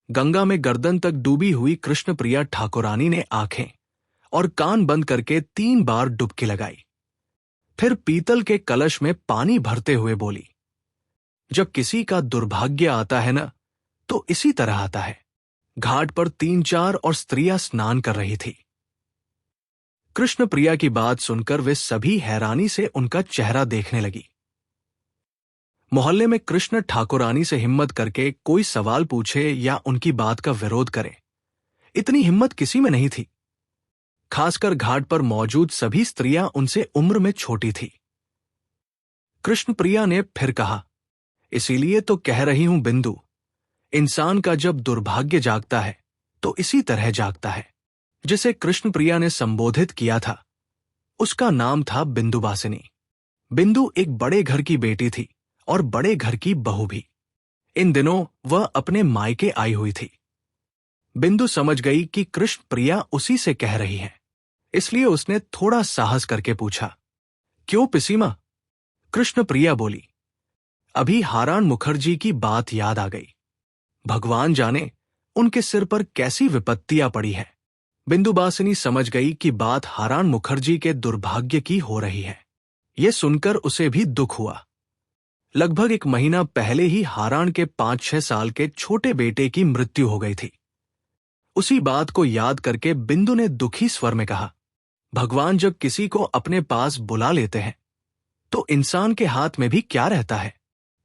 गंगा में गर्दन तक डूबी हुई कृष्णप्रिया ठाकुरानी ने आंखें और कान बंद करके 3 बार डुबकी लगाई। फिर पीतल के कलश में पानी भरते हुए बोली, जब किसी का दुर्भाग्य आता है ना, तो इसी तरह आता है। घाट पर 3-4 और स्त्रियां स्नान कर रही थी। कृष्णप्रिया की बात सुनकर वे सभी हैरानी से उनका चेहरा देखने लगी। मोहल्ले में कृष्ण ठाकुरानी से हिम्मत करके कोई सवाल पूछे या उनकी बात का विरोध करे, इतनी हिम्मत किसी में नहीं थी। खासकर घाट पर मौजूद सभी स्त्रियां उनसे उम्र में छोटी थी। कृष्णप्रिया ने फिर कहा, इसीलिए तो कह रही हूं बिंदु, इंसान का जब दुर्भाग्य जागता है तो इसी तरह जागता है। जिसे कृष्णप्रिया ने संबोधित किया था उसका नाम था बिंदुवासिनी। बिंदु एक बड़े घर की बेटी थी और बड़े घर की बहू भी। इन दिनों वह अपने मायके आई हुई थी। बिंदु समझ गई कि कृष्णप्रिया उसी से कह रही है, इसलिए उसने थोड़ा साहस करके पूछा, क्यों पिसीमा? कृष्णप्रिया बोली, अभी हारान मुखर्जी की बात याद आ गई। भगवान जाने उनके सिर पर कैसी विपत्तियां पड़ी है। बिंदुवासिनी समझ गई कि बात हारान मुखर्जी के दुर्भाग्य की हो रही है। यह सुनकर उसे भी दुख हुआ। लगभग 1 महीना पहले ही हारान के 5-6 साल के छोटे बेटे की मृत्यु हो गई थी। उसी बात को याद करके बिंदु ने दुखी स्वर में कहा, भगवान जब किसी को अपने पास बुला लेते हैं तो इंसान के हाथ में भी क्या रहता है?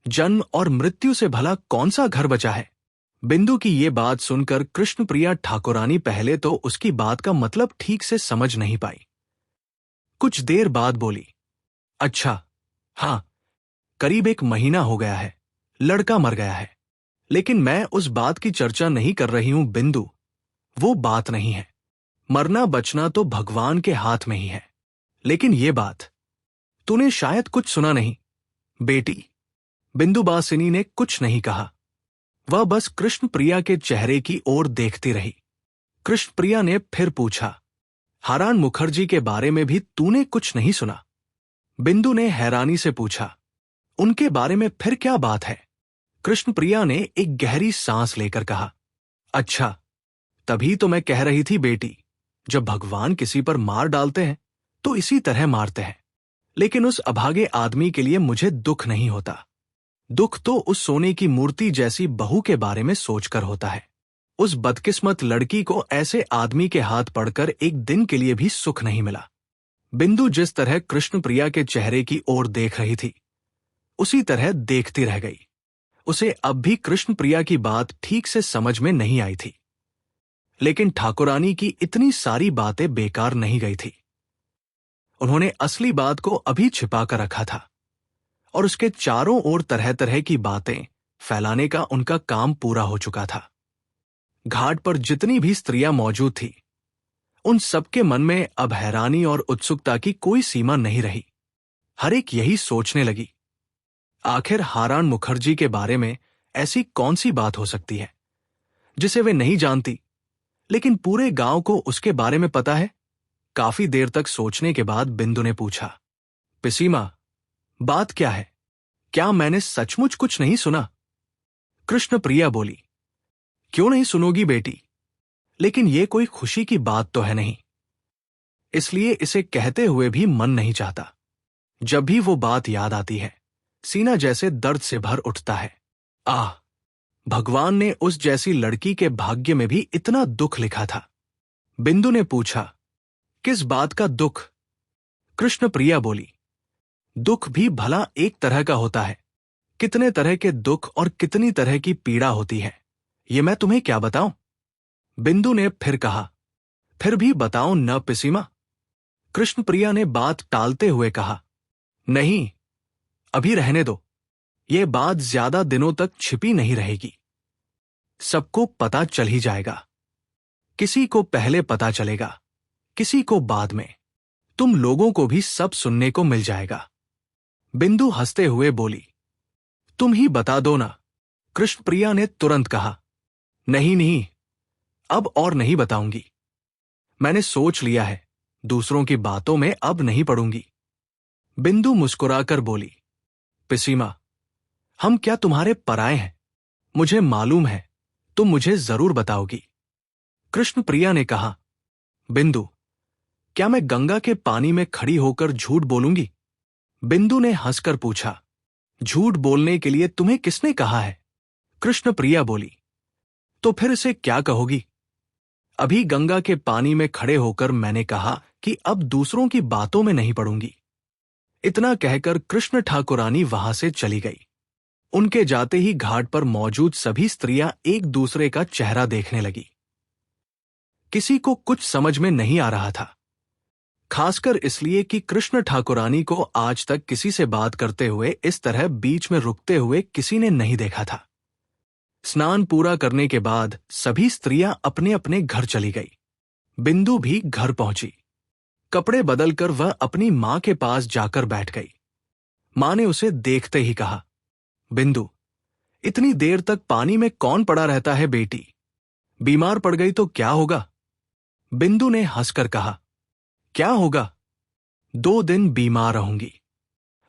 जन्म और मृत्यु से भला कौन सा घर बचा है? बिंदु की ये बात सुनकर कृष्णप्रिया ठाकुरानी पहले तो उसकी बात का मतलब ठीक से समझ नहीं पाई। कुछ देर बाद बोली, अच्छा, हाँ, करीब 1 महीना हो गया है, लड़का मर गया है। लेकिन मैं उस बात की चर्चा नहीं कर रही हूं बिंदु, वो बात नहीं है। मरना बचना तो भगवान के हाथ में ही है। लेकिन ये बात तूने शायद कुछ सुना नहीं बेटी। बिंदुवासिनी ने कुछ नहीं कहा। वह बस कृष्णप्रिया के चेहरे की ओर देखती रही। कृष्णप्रिया ने फिर पूछा, हारान मुखर्जी के बारे में भी तूने कुछ नहीं सुना? बिंदु ने हैरानी से पूछा, उनके बारे में फिर क्या बात है? कृष्णप्रिया ने एक गहरी सांस लेकर कहा, अच्छा, तभी तो मैं कह रही थी बेटी, जब भगवान किसी पर मार डालते हैं तो इसी तरह मारते हैं। लेकिन उस अभागे आदमी के लिए मुझे दुख नहीं होता। दुख तो उस सोने की मूर्ति जैसी बहू के बारे में सोचकर होता है। उस बदकिस्मत लड़की को ऐसे आदमी के हाथ पड़कर एक दिन के लिए भी सुख नहीं मिला। बिंदु जिस तरह कृष्णप्रिया के चेहरे की ओर देख रही थी उसी तरह देखती रह गई। उसे अब भी कृष्णप्रिया की बात ठीक से समझ में नहीं आई थी। लेकिन ठाकुरानी की इतनी सारी बातें बेकार नहीं गई थी। उन्होंने असली बात को अभी छिपा कर रखा था और उसके चारों ओर तरह तरह की बातें फैलाने का उनका काम पूरा हो चुका था। घाट पर जितनी भी स्त्रियां मौजूद थी उन सबके मन में अब हैरानी और उत्सुकता की कोई सीमा नहीं रही। हर एक यही सोचने लगी, आखिर हारान मुखर्जी के बारे में ऐसी कौन सी बात हो सकती है जिसे वे नहीं जानती लेकिन पूरे गांव को उसके बारे में पता है। काफी देर तक सोचने के बाद बिंदु ने पूछा, पिसीमा, बात क्या है? क्या मैंने सचमुच कुछ नहीं सुना? कृष्णप्रिया बोली, क्यों नहीं सुनोगी बेटी, लेकिन यह कोई खुशी की बात तो है नहीं, इसलिए इसे कहते हुए भी मन नहीं चाहता। जब भी वो बात याद आती है सीना जैसे दर्द से भर उठता है। आह, भगवान ने उस जैसी लड़की के भाग्य में भी इतना दुख लिखा था। बिंदु ने पूछा, किस बात का दुख? कृष्णप्रिया बोली, दुख भी भला एक तरह का होता है। कितने तरह के दुख और कितनी तरह की पीड़ा होती है, ये मैं तुम्हें क्या बताऊं? बिंदु ने फिर कहा, फिर भी बताओ न पिसीमा। कृष्णप्रिया ने बात टालते हुए कहा, नहीं, अभी रहने दो, ये बात ज्यादा दिनों तक छिपी नहीं रहेगी। सबको पता चल ही जाएगा। किसी को पहले पता चलेगा, किसी को बाद में। तुम लोगों को भी सब सुनने को मिल जाएगा। बिंदु हंसते हुए बोली, तुम ही बता दो ना। कृष्णप्रिया ने तुरंत कहा, नहीं नहीं, अब और नहीं बताऊंगी। मैंने सोच लिया है, दूसरों की बातों में अब नहीं पड़ूंगी। बिंदु मुस्कुराकर बोली, पिसीमा, हम क्या तुम्हारे पराए हैं? मुझे मालूम है तुम मुझे जरूर बताओगी। कृष्ण प्रिया ने कहा, बिंदु, क्या मैं गंगा के पानी में खड़ी होकर झूठ बोलूंगी? बिंदु ने हंसकर पूछा, झूठ बोलने के लिए तुम्हें किसने कहा है? कृष्ण प्रिया बोली, तो फिर इसे क्या कहोगी? अभी गंगा के पानी में खड़े होकर मैंने कहा कि अब दूसरों की बातों में नहीं पड़ूंगी। इतना कहकर कृष्ण ठाकुरानी वहां से चली गई। उनके जाते ही घाट पर मौजूद सभी स्त्रियां एक दूसरे का चेहरा देखने लगी। किसी को कुछ समझ में नहीं आ रहा था, खासकर इसलिए कि कृष्ण ठाकुरानी को आज तक किसी से बात करते हुए इस तरह बीच में रुकते हुए किसी ने नहीं देखा था। स्नान पूरा करने के बाद सभी स्त्रियां अपने अपने घर चली गई। बिंदु भी घर पहुंची। कपड़े बदलकर वह अपनी मां के पास जाकर बैठ गई। मां ने उसे देखते ही कहा, बिंदु, इतनी देर तक पानी में कौन पड़ा रहता है बेटी? बीमार पड़ गई तो क्या होगा? बिंदु ने हंसकर कहा, क्या होगा, 2 दिन बीमार रहूंगी।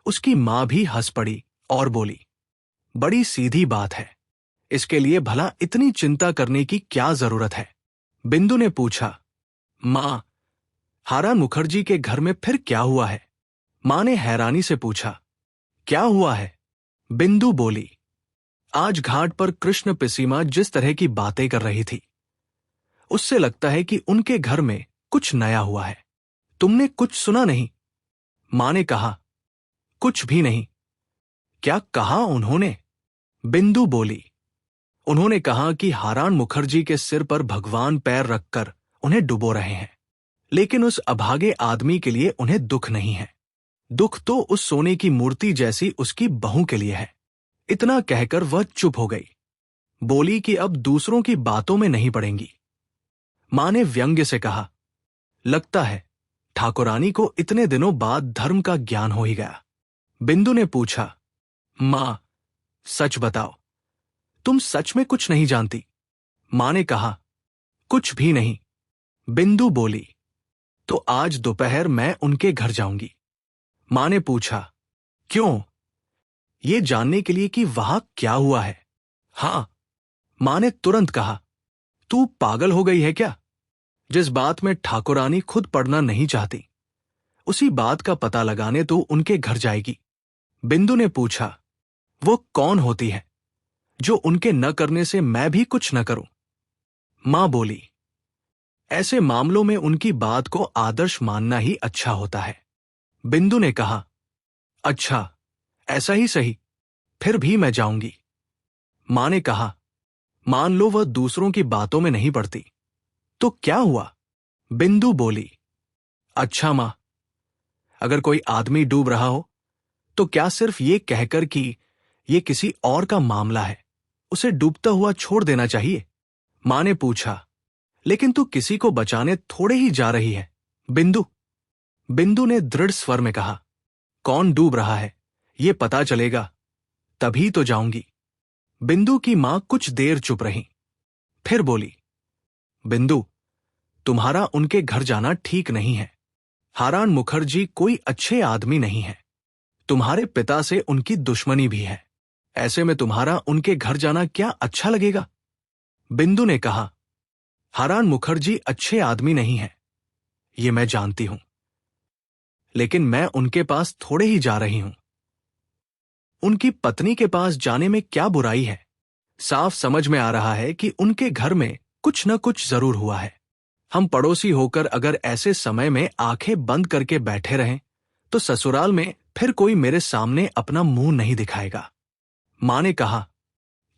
उसकी मां भी हंस पड़ी और बोली, बड़ी सीधी बात है, इसके लिए भला इतनी चिंता करने की क्या जरूरत है? बिंदु ने पूछा, मां, हारान मुखर्जी के घर में फिर क्या हुआ है? मां ने हैरानी से पूछा, क्या हुआ है? बिंदु बोली, आज घाट पर कृष्ण पिसीमा जिस तरह की बातें कर रही थी, उससे लगता है कि उनके घर में कुछ नया हुआ है। तुमने कुछ सुना नहीं? मां ने कहा, कुछ भी नहीं। क्या कहा उन्होंने? बिंदु बोली, उन्होंने कहा कि हारान मुखर्जी के सिर पर भगवान पैर रखकर उन्हें डुबो रहे हैं, लेकिन उस अभागे आदमी के लिए उन्हें दुख नहीं है। दुख तो उस सोने की मूर्ति जैसी उसकी बहू के लिए है। इतना कहकर वह चुप हो गई। बोली कि अब दूसरों की बातों में नहीं पड़ेंगी। मां ने व्यंग्य से कहा, लगता है ठाकुरानी को इतने दिनों बाद धर्म का ज्ञान हो ही गया। बिंदु ने पूछा, मां, सच बताओ, तुम सच में कुछ नहीं जानती? मां ने कहा, कुछ भी नहीं। बिंदु बोली, तो आज दोपहर मैं उनके घर जाऊंगी। मां ने पूछा, क्यों? ये जानने के लिए कि वहां क्या हुआ है। हां, मां ने तुरंत कहा, तू पागल हो गई है क्या? जिस बात में ठाकुरानी खुद पढ़ना नहीं चाहती, उसी बात का पता लगाने तो उनके घर जाएगी। बिंदु ने पूछा, वो कौन होती है जो उनके न करने से मैं भी कुछ न करूं? मां बोली, ऐसे मामलों में उनकी बात को आदर्श मानना ही अच्छा होता है। बिंदु ने कहा, अच्छा, ऐसा ही सही, फिर भी मैं जाऊंगी। मां ने कहा, मान लो वह दूसरों की बातों में नहीं पड़ती, तो क्या हुआ? बिंदु बोली, अच्छा मां, अगर कोई आदमी डूब रहा हो तो क्या सिर्फ ये कहकर कि ये किसी और का मामला है, उसे डूबता हुआ छोड़ देना चाहिए? मां ने पूछा, लेकिन तू किसी को बचाने थोड़े ही जा रही है बिंदु। बिंदु ने दृढ़ स्वर में कहा, कौन डूब रहा है ये पता चलेगा, तभी तो जाऊंगी। बिंदु की मां कुछ देर चुप रही, फिर बोली, बिंदु, तुम्हारा उनके घर जाना ठीक नहीं है। हारान मुखर्जी कोई अच्छे आदमी नहीं है। तुम्हारे पिता से उनकी दुश्मनी भी है। ऐसे में तुम्हारा उनके घर जाना क्या अच्छा लगेगा? बिंदु ने कहा, हारान मुखर्जी अच्छे आदमी नहीं है, ये मैं जानती हूं, लेकिन मैं उनके पास थोड़े ही जा रही हूं। उनकी पत्नी के पास जाने में क्या बुराई है? साफ समझ में आ रहा है कि उनके घर में कुछ न कुछ जरूर हुआ है। हम पड़ोसी होकर अगर ऐसे समय में आंखें बंद करके बैठे रहें तो ससुराल में फिर कोई मेरे सामने अपना मुंह नहीं दिखाएगा। मां ने कहा,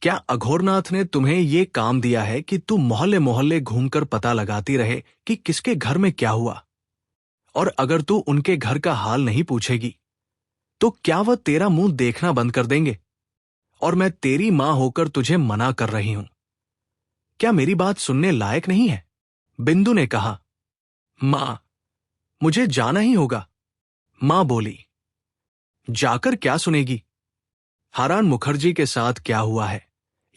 क्या अघोरनाथ ने तुम्हें ये काम दिया है कि तू मोहल्ले मोहल्ले घूमकर पता लगाती रहे कि किसके घर में क्या हुआ? और अगर तू उनके घर का हाल नहीं पूछेगी तो क्या वह तेरा मुंह देखना बंद कर देंगे? और मैं तेरी मां होकर तुझे मना कर रही हूं। क्या मेरी बात सुनने लायक नहीं है? बिंदु ने कहा, मां, मुझे जाना ही होगा। मां बोली, जाकर क्या सुनेगी? हारान मुखर्जी के साथ क्या हुआ है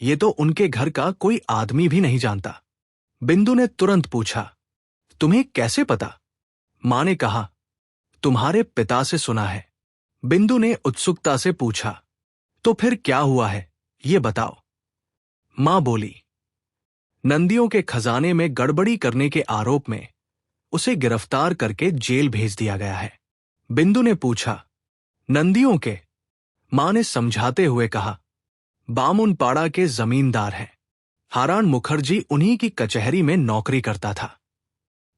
ये तो उनके घर का कोई आदमी भी नहीं जानता। बिंदु ने तुरंत पूछा, तुम्हें कैसे पता? मां ने कहा, तुम्हारे पिता से सुना है। बिंदु ने उत्सुकता से पूछा, तो फिर क्या हुआ है ये बताओ। मां बोली, नंदियों के खजाने में गड़बड़ी करने के आरोप में उसे गिरफ्तार करके जेल भेज दिया गया है। बिंदु ने पूछा, नंदियों के? मां ने समझाते हुए कहा, बामुनपाड़ा के जमींदार हैं। हारान मुखर्जी उन्हीं की कचहरी में नौकरी करता था।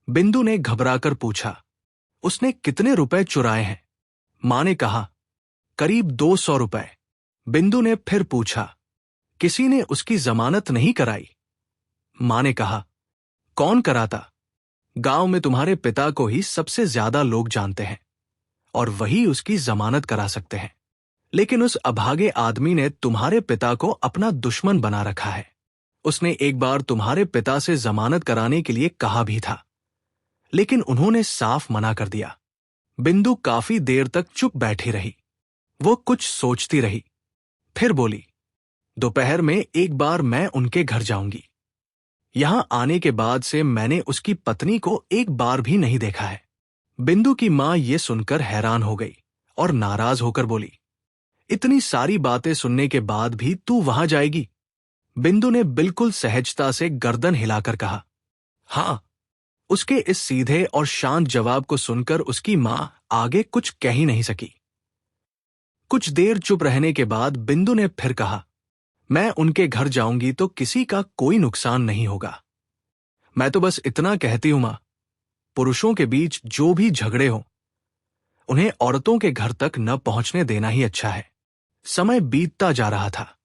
बिंदु ने घबराकर पूछा, उसने कितने रुपए चुराए हैं? मां ने कहा, करीब 200 रुपए। बिंदु ने फिर पूछा, किसी ने उसकी जमानत नहीं कराई? मां ने कहा, कौन कराता? गांव में तुम्हारे पिता को ही सबसे ज्यादा लोग जानते हैं और वही उसकी जमानत करा सकते हैं। लेकिन उस अभागे आदमी ने तुम्हारे पिता को अपना दुश्मन बना रखा है। उसने एक बार तुम्हारे पिता से जमानत कराने के लिए कहा भी था, लेकिन उन्होंने साफ मना कर दिया। बिंदु काफी देर तक चुप बैठी रही। वो कुछ सोचती रही, फिर बोली, दोपहर में एक बार मैं उनके घर जाऊंगी। यहां आने के बाद से मैंने उसकी पत्नी को एक बार भी नहीं देखा है। बिंदु की मां ये सुनकर हैरान हो गई और नाराज होकर बोली, इतनी सारी बातें सुनने के बाद भी तू वहां जाएगी? बिंदु ने बिल्कुल सहजता से गर्दन हिलाकर कहा, हां। उसके इस सीधे और शांत जवाब को सुनकर उसकी मां आगे कुछ कह ही नहीं सकी। कुछ देर चुप रहने के बाद बिंदु ने फिर कहा, मैं उनके घर जाऊंगी तो किसी का कोई नुकसान नहीं होगा। मैं तो बस इतना कहती हूं मां, पुरुषों के बीच जो भी झगड़े हों, उन्हें औरतों के घर तक न पहुंचने देना ही अच्छा है। समय बीतता जा रहा था।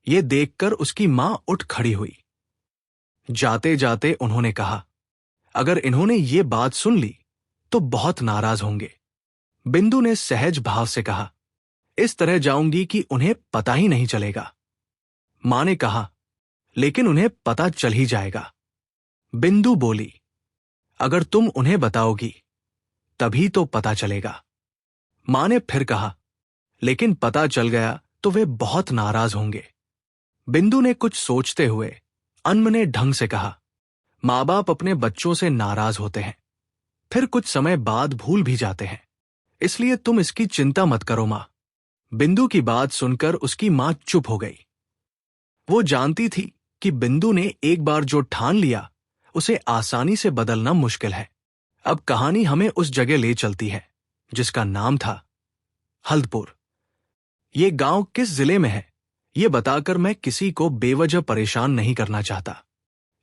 यह देखकर उसकी मां उठ खड़ी हुई। जाते जाते उन्होंने कहा, अगर इन्होंने ये बात सुन ली तो बहुत नाराज होंगे। बिंदु ने सहज भाव से कहा, इस तरह जाऊंगी कि उन्हें पता ही नहीं चलेगा। मां ने कहा, लेकिन उन्हें पता चल ही जाएगा। बिंदु बोली, अगर तुम उन्हें बताओगी तभी तो पता चलेगा। मां ने फिर कहा, लेकिन पता चल गया तो वे बहुत नाराज होंगे। बिंदु ने कुछ सोचते हुए अनमने ढंग से कहा, मां बाप अपने बच्चों से नाराज होते हैं, फिर कुछ समय बाद भूल भी जाते हैं, इसलिए तुम इसकी चिंता मत करो मां। बिंदु की बात सुनकर उसकी मां चुप हो गई। वो जानती थी कि बिंदु ने एक बार जो ठान लिया उसे आसानी से बदलना मुश्किल है। अब कहानी हमें उस जगह ले चलती है जिसका नाम था हल्दपुर। ये गांव किस जिले में है ये बताकर मैं किसी को बेवजह परेशान नहीं करना चाहता,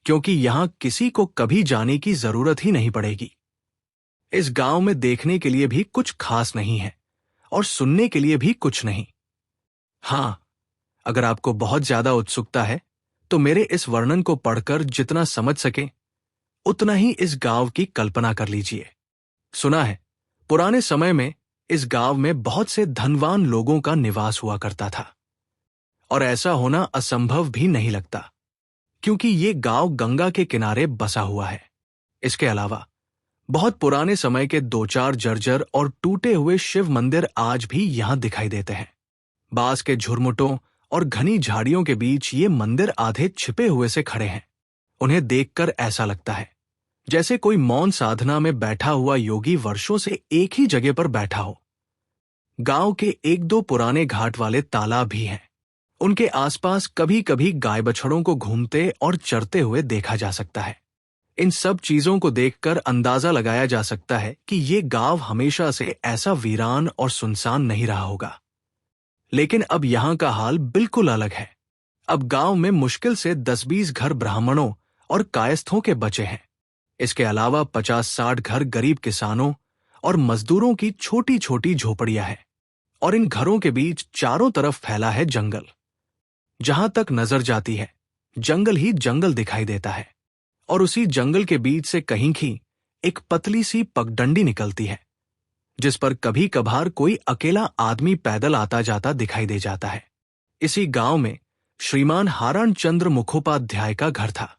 क्योंकि यहां किसी को कभी जाने की जरूरत ही नहीं पड़ेगी। इस गांव में देखने के लिए भी कुछ खास नहीं है और सुनने के लिए भी कुछ नहीं। हां, अगर आपको बहुत ज्यादा उत्सुकता है तो मेरे इस वर्णन को पढ़कर जितना समझ सके उतना ही इस गांव की कल्पना कर लीजिए। सुना है, पुराने समय में इस गांव में बहुत से धनवान लोगों का निवास हुआ करता था और ऐसा होना असंभव भी नहीं लगता, क्योंकि ये गांव गंगा के किनारे बसा हुआ है। इसके अलावा बहुत पुराने समय के 2-4 जर्जर और टूटे हुए शिव मंदिर आज भी यहां दिखाई देते हैं। बांस के झुरमुटों और घनी झाड़ियों के बीच ये मंदिर आधे छिपे हुए से खड़े हैं। उन्हें देखकर ऐसा लगता है जैसे कोई मौन साधना में बैठा हुआ योगी वर्षों से एक ही जगह पर बैठा हो। गांव के 1-2 पुराने घाट वाले तालाब भी हैं। उनके आसपास कभी कभी गाय बछड़ों को घूमते और चरते हुए देखा जा सकता है। इन सब चीजों को देखकर अंदाजा लगाया जा सकता है कि ये गांव हमेशा से ऐसा वीरान और सुनसान नहीं रहा होगा। लेकिन अब यहां का हाल बिल्कुल अलग है। अब गांव में मुश्किल से 10-20 घर ब्राह्मणों और कायस्थों के बचे हैं। इसके अलावा 50-60 घर गरीब किसानों और मजदूरों की छोटी छोटी झोपड़ियां हैं, और इन घरों के बीच चारों तरफ फैला है जंगल। जहां तक नजर जाती है जंगल ही जंगल दिखाई देता है, और उसी जंगल के बीच से कहीं की एक पतली सी पगडंडी निकलती है, जिस पर कभी कभार कोई अकेला आदमी पैदल आता जाता दिखाई दे जाता है। इसी गांव में श्रीमान हारण चंद्र मुखोपाध्याय का घर था।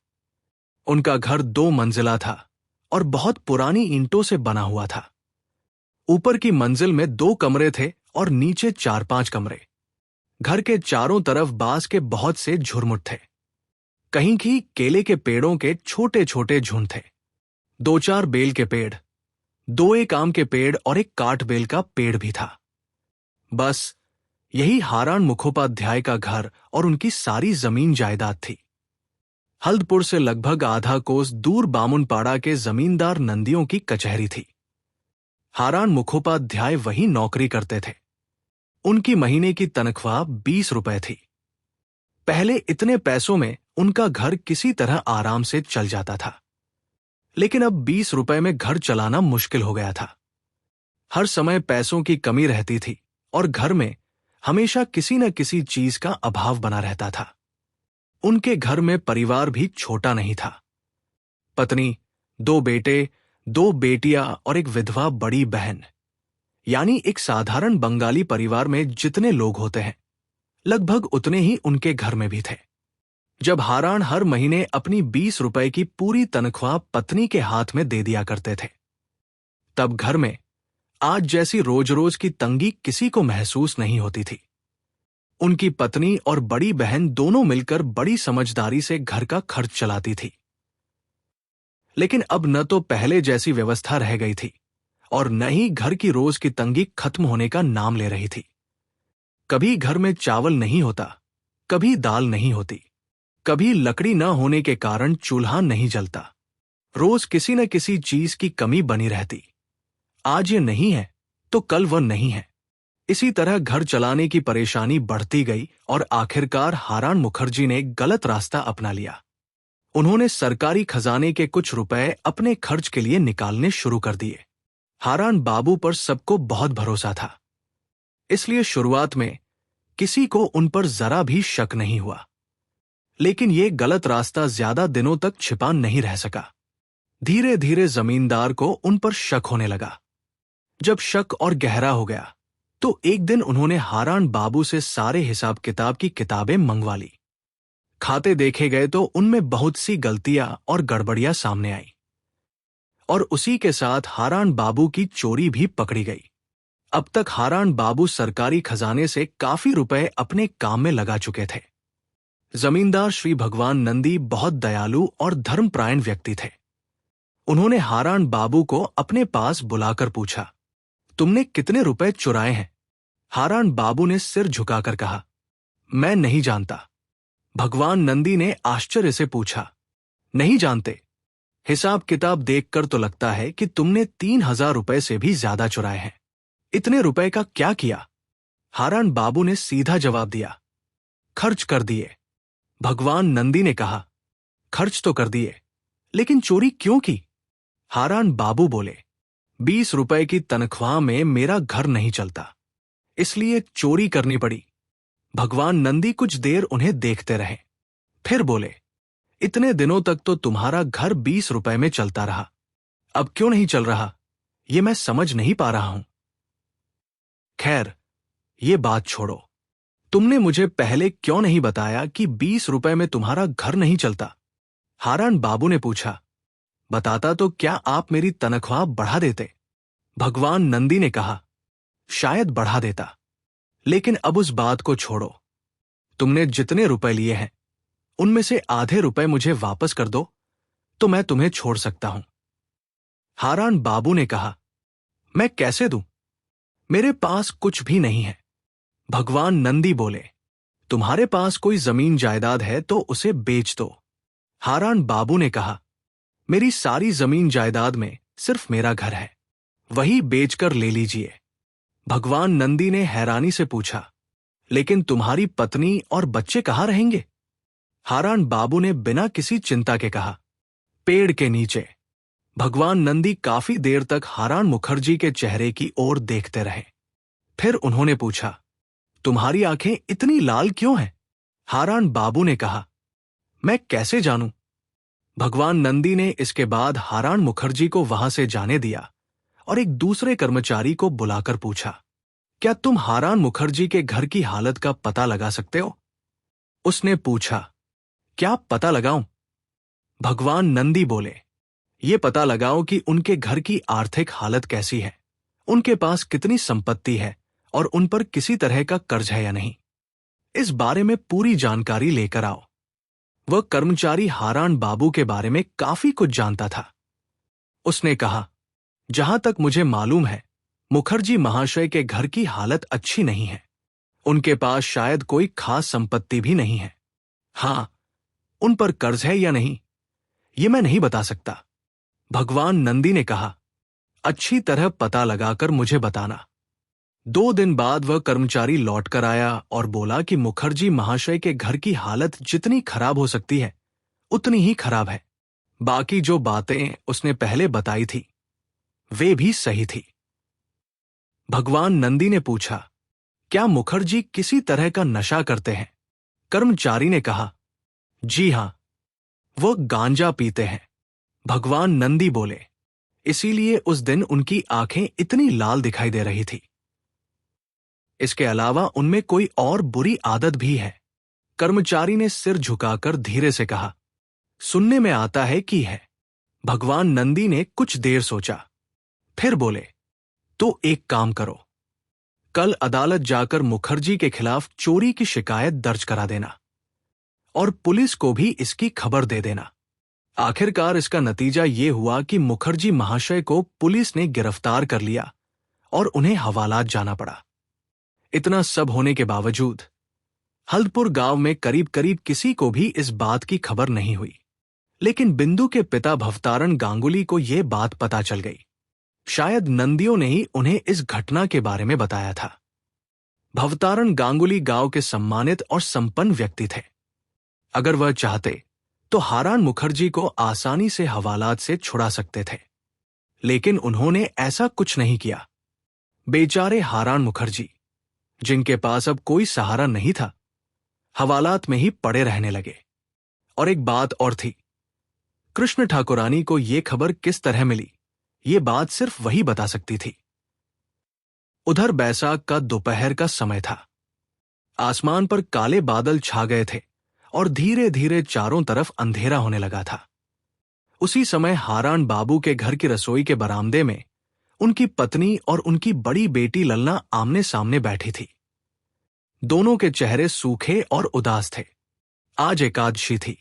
उनका घर 2 मंजिला था और बहुत पुरानी ईंटों से बना हुआ था। ऊपर की मंजिल में 2 कमरे थे और नीचे 4-5 कमरे। घर के चारों तरफ बांस के बहुत से झुरमुट थे। कहीं की केले के पेड़ों के छोटे छोटे झुंड थे। 2-4 बेल के पेड़, 2-1 आम के पेड़ और एक काठ बेल का पेड़ भी था। बस यही हारण मुखोपाध्याय का घर और उनकी सारी जमीन जायदाद थी। हल्दपुर से लगभग आधा कोस दूर बामुनपाड़ा के जमींदार नंदियों की कचहरी थी। हारान मुखोपाध्याय वहीं नौकरी करते थे। उनकी महीने की तनख्वाह 20 रुपए थी। पहले इतने पैसों में उनका घर किसी तरह आराम से चल जाता था, लेकिन अब 20 रुपए में घर चलाना मुश्किल हो गया था। हर समय पैसों की कमी रहती थी और घर में हमेशा किसी न किसी चीज का अभाव बना रहता था। उनके घर में परिवार भी छोटा नहीं था। पत्नी, 2 बेटे, 2 बेटियां और एक विधवा बड़ी बहन, यानी एक साधारण बंगाली परिवार में जितने लोग होते हैं, लगभग उतने ही उनके घर में भी थे। जब हारान हर महीने अपनी 20 रुपए की पूरी तनख्वाह पत्नी के हाथ में दे दिया करते थे, तब घर में आज जैसी रोज रोज की तंगी किसी को महसूस नहीं होती थी। उनकी पत्नी और बड़ी बहन दोनों मिलकर बड़ी समझदारी से घर का खर्च चलाती थी। लेकिन अब न तो पहले जैसी व्यवस्था रह गई थी और न ही घर की रोज की तंगी खत्म होने का नाम ले रही थी। कभी घर में चावल नहीं होता, कभी दाल नहीं होती, कभी लकड़ी न होने के कारण चूल्हा नहीं जलता। रोज किसी न किसी चीज की कमी बनी रहती। आज ये नहीं है तो कल वह नहीं है। इसी तरह घर चलाने की परेशानी बढ़ती गई और आखिरकार हारान मुखर्जी ने गलत रास्ता अपना लिया। उन्होंने सरकारी खजाने के कुछ रुपए अपने खर्च के लिए निकालने शुरू कर दिए। हारान बाबू पर सबको बहुत भरोसा था, इसलिए शुरुआत में किसी को उन पर जरा भी शक नहीं हुआ। लेकिन ये गलत रास्ता ज्यादा दिनों तक छिपा नहीं रह सका। धीरे धीरे जमींदार को उन पर शक होने लगा। जब शक और गहरा हो गया तो एक दिन उन्होंने हारान बाबू से सारे हिसाब किताब की किताबें मंगवा ली। खाते देखे गए तो उनमें बहुत सी गलतियां और गड़बड़ियां सामने आई और उसी के साथ हारान बाबू की चोरी भी पकड़ी गई। अब तक हारान बाबू सरकारी खजाने से काफी रुपए अपने काम में लगा चुके थे। जमींदार श्री भगवान नंदी बहुत दयालु और धर्मपरायण व्यक्ति थे। उन्होंने हारान बाबू को अपने पास बुलाकर पूछा, तुमने कितने रुपए चुराए हैं? हारान बाबू ने सिर झुकाकर कहा, मैं नहीं जानता। भगवान नंदी ने आश्चर्य से पूछा, नहीं जानते? हिसाब किताब देखकर तो लगता है कि तुमने 3000 रुपए से भी ज्यादा चुराए हैं। इतने रुपए का क्या किया? हारान बाबू ने सीधा जवाब दिया, खर्च कर दिए। भगवान नंदी ने कहा, खर्च तो कर दिए, लेकिन चोरी क्यों की? हारान बाबू बोले, 20 रुपए की तनख्वाह में मेरा घर नहीं चलता, इसलिए चोरी करनी पड़ी। भगवान नंदी कुछ देर उन्हें देखते रहे, फिर बोले, इतने दिनों तक तो तुम्हारा घर 20 रुपए में चलता रहा, अब क्यों नहीं चल रहा, ये मैं समझ नहीं पा रहा हूं। खैर, ये बात छोड़ो, तुमने मुझे पहले क्यों नहीं बताया कि 20 रुपए में तुम्हारा घर नहीं चलता? हारान बाबू ने पूछा। बताता तो क्या आप मेरी तनख्वाह बढ़ा देते? भगवान नंदी ने कहा, शायद बढ़ा देता, लेकिन अब उस बात को छोड़ो। तुमने जितने रुपए लिए हैं उनमें से आधे रुपए मुझे वापस कर दो तो मैं तुम्हें छोड़ सकता हूं। हारान बाबू ने कहा, मैं कैसे दूं? मेरे पास कुछ भी नहीं है। भगवान नंदी बोले, तुम्हारे पास कोई जमीन जायदाद है तो उसे बेच दो। हारान बाबू ने कहा, मेरी सारी जमीन जायदाद में सिर्फ मेरा घर है, वही बेचकर ले लीजिए। भगवान नंदी ने हैरानी से पूछा, लेकिन तुम्हारी पत्नी और बच्चे कहाँ रहेंगे? हारान बाबू ने बिना किसी चिंता के कहा, पेड़ के नीचे। भगवान नंदी काफी देर तक हारान मुखर्जी के चेहरे की ओर देखते रहे। फिर उन्होंने पूछा, तुम्हारी आंखें इतनी लाल क्यों हैं? हारान बाबू ने कहा, मैं कैसे जानूं? भगवान नंदी ने इसके बाद हारान मुखर्जी को वहां से जाने दिया और एक दूसरे कर्मचारी को बुलाकर पूछा, क्या तुम हारान मुखर्जी के घर की हालत का पता लगा सकते हो? उसने पूछा, क्या पता लगाऊं? भगवान नंदी बोले, ये पता लगाओ कि उनके घर की आर्थिक हालत कैसी है, उनके पास कितनी संपत्ति है और उन पर किसी तरह का कर्ज है या नहीं। इस बारे में पूरी जानकारी लेकर आओ। वह कर्मचारी हारान बाबू के बारे में काफी कुछ जानता था। उसने कहा, जहां तक मुझे मालूम है, मुखर्जी महाशय के घर की हालत अच्छी नहीं है। उनके पास शायद कोई खास संपत्ति भी नहीं है। हाँ, उन पर कर्ज है या नहीं, ये मैं नहीं बता सकता। भगवान नंदी ने कहा, अच्छी तरह पता लगाकर मुझे बताना। 2 दिन बाद वह कर्मचारी लौट कर आया और बोला कि मुखर्जी महाशय के घर की हालत जितनी खराब हो सकती है उतनी ही खराब है। बाकी जो बातें उसने पहले बताई थी वे भी सही थी। भगवान नंदी ने पूछा, क्या मुखर्जी किसी तरह का नशा करते हैं? कर्मचारी ने कहा, जी हां, वह गांजा पीते हैं। भगवान नंदी बोले, इसीलिए उस दिन उनकी आंखें इतनी लाल दिखाई दे रही थी। इसके अलावा उनमें कोई और बुरी आदत भी है। कर्मचारी ने सिर झुकाकर धीरे से कहा, सुनने में आता है कि है। भगवान नंदी ने कुछ देर सोचा, फिर बोले, तो एक काम करो, कल अदालत जाकर मुखर्जी के खिलाफ चोरी की शिकायत दर्ज करा देना और पुलिस को भी इसकी खबर दे देना। आखिरकार इसका नतीजा ये हुआ कि मुखर्जी महाशय को पुलिस ने गिरफ्तार कर लिया और उन्हें हवालात जाना पड़ा। इतना सब होने के बावजूद हल्दपुर गांव में करीब करीब किसी को भी इस बात की खबर नहीं हुई, लेकिन बिंदु के पिता भवतारण गांगुली को यह बात पता चल गई। शायद नंदियों ने ही उन्हें इस घटना के बारे में बताया था। भवतारण गांगुली गांव के सम्मानित और संपन्न व्यक्ति थे। अगर वह चाहते तो हारान मुखर्जी को आसानी से हवालात से छुड़ा सकते थे, लेकिन उन्होंने ऐसा कुछ नहीं किया। बेचारे हारान मुखर्जी, जिनके पास अब कोई सहारा नहीं था, हवालात में ही पड़े रहने लगे। और एक बात और थी, कृष्ण ठाकुरानी को यह खबर किस तरह मिली, ये बात सिर्फ वही बता सकती थी। उधर बैसाख का दोपहर का समय था। आसमान पर काले बादल छा गए थे और धीरे धीरे चारों तरफ अंधेरा होने लगा था। उसी समय हारान बाबू के घर की रसोई के बरामदे में उनकी पत्नी और उनकी बड़ी बेटी ललना आमने सामने बैठी थी। दोनों के चेहरे सूखे और उदास थे। आज एकादशी थी।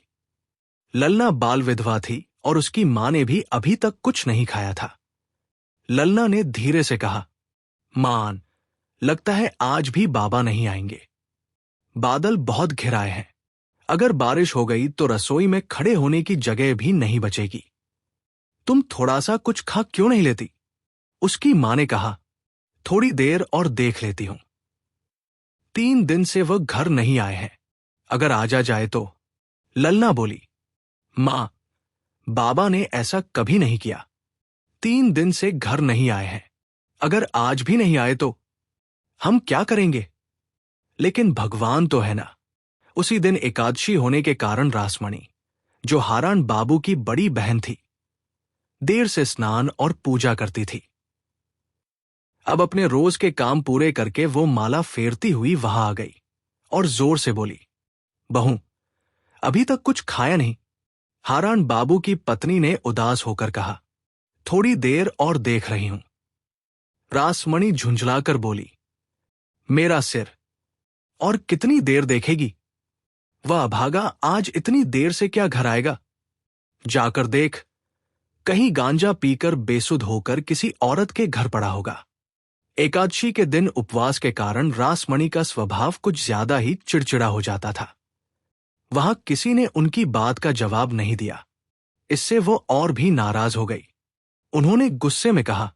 ललना बाल विधवा थी और उसकी मां ने भी अभी तक कुछ नहीं खाया था। ललना ने धीरे से कहा, मान, लगता है आज भी बाबा नहीं आएंगे। बादल बहुत घिराए हैं। अगर बारिश हो गई तो रसोई में खड़े होने की जगह भी नहीं बचेगी। तुम थोड़ा सा कुछ खा क्यों नहीं लेती? उसकी मां ने कहा, थोड़ी देर और देख लेती हूं। 3 दिन से वह घर नहीं आए हैं, अगर आजा जाए तो। ललना बोली, मां, बाबा ने ऐसा कभी नहीं किया। 3 दिन से घर नहीं आए हैं, अगर आज भी नहीं आए तो हम क्या करेंगे? लेकिन भगवान तो है ना। उसी दिन एकादशी होने के कारण रासमणी, जो हारान बाबू की बड़ी बहन थी, देर से स्नान और पूजा करती थी। अब अपने रोज के काम पूरे करके वो माला फेरती हुई वहां आ गई और जोर से बोली, बहू, अभी तक कुछ खाया नहीं? हारान बाबू की पत्नी ने उदास होकर कहा, थोड़ी देर और देख रही हूं। रासमणी झुंझलाकर बोली, मेरा सिर, और कितनी देर देखेगी? वह अभागा आज इतनी देर से क्या घर आएगा? जाकर देख, कहीं गांजा पीकर बेसुध होकर किसी औरत के घर पड़ा होगा। एकादशी के दिन उपवास के कारण रासमणी का स्वभाव कुछ ज्यादा ही चिड़चिड़ा हो जाता था। वहां किसी ने उनकी बात का जवाब नहीं दिया। इससे वो और भी नाराज हो गई। उन्होंने गुस्से में कहा,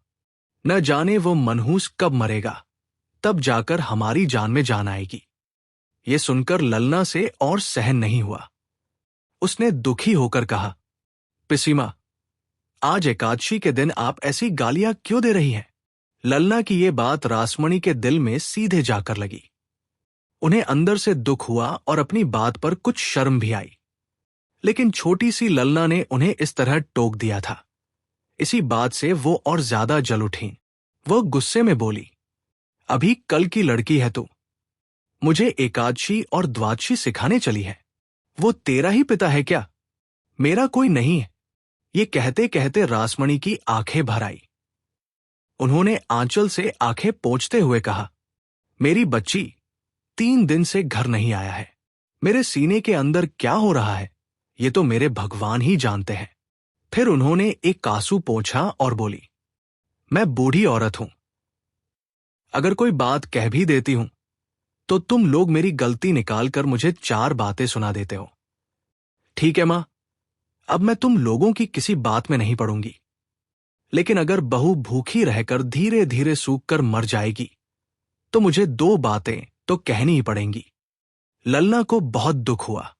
न जाने वो मनहूस कब मरेगा, तब जाकर हमारी जान में जान आएगी। ये सुनकर ललना से और सहन नहीं हुआ। उसने दुखी होकर कहा, पिसीमा, आज एकादशी के दिन आप ऐसी गालियां क्यों दे रही हैं? ललना की ये बात रासमणी के दिल में सीधे जाकर लगी। उन्हें अंदर से दुख हुआ और अपनी बात पर कुछ शर्म भी आई। लेकिन छोटी सी ललना ने उन्हें इस तरह टोक दिया था। इसी बात से वो और ज्यादा जल उठी। वो गुस्से में बोली, अभी कल की लड़की है तू, मुझे एकादशी और द्वादशी सिखाने चली है। वो तेरा ही पिता है क्या? मेरा कोई नहीं है। ये कहते कहते रासमणी की आंखें भर आई। उन्होंने आंचल से आंखें पोंछते हुए कहा, मेरी बच्ची 3 दिन से घर नहीं आया है। मेरे सीने के अंदर क्या हो रहा है, ये तो मेरे भगवान ही जानते हैं। फिर उन्होंने एक आंसू पोंछा और बोली, मैं बूढ़ी औरत हूं। अगर कोई बात कह भी देती हूं तो तुम लोग मेरी गलती निकालकर मुझे 4 बातें सुना देते हो। ठीक है मां, अब मैं तुम लोगों की किसी बात में नहीं पड़ूंगी। लेकिन अगर बहू भूखी रहकर धीरे धीरे सूख कर मर जाएगी तो मुझे दो बातें तो कहनी ही पड़ेंगी। ललना को बहुत दुख हुआ।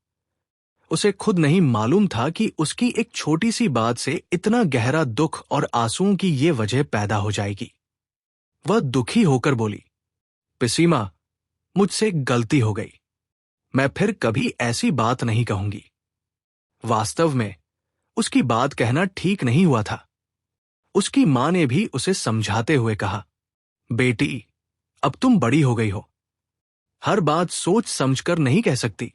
उसे खुद नहीं मालूम था कि उसकी एक छोटी सी बात से इतना गहरा दुख और आंसुओं की ये वजह पैदा हो जाएगी। वह दुखी होकर बोली, पिसी मां, मुझसे गलती हो गई। मैं फिर कभी ऐसी बात नहीं कहूंगी। वास्तव में उसकी बात कहना ठीक नहीं हुआ था। उसकी मां ने भी उसे समझाते हुए कहा, बेटी, अब तुम बड़ी हो गई हो, हर बात सोच समझकर नहीं कह सकती।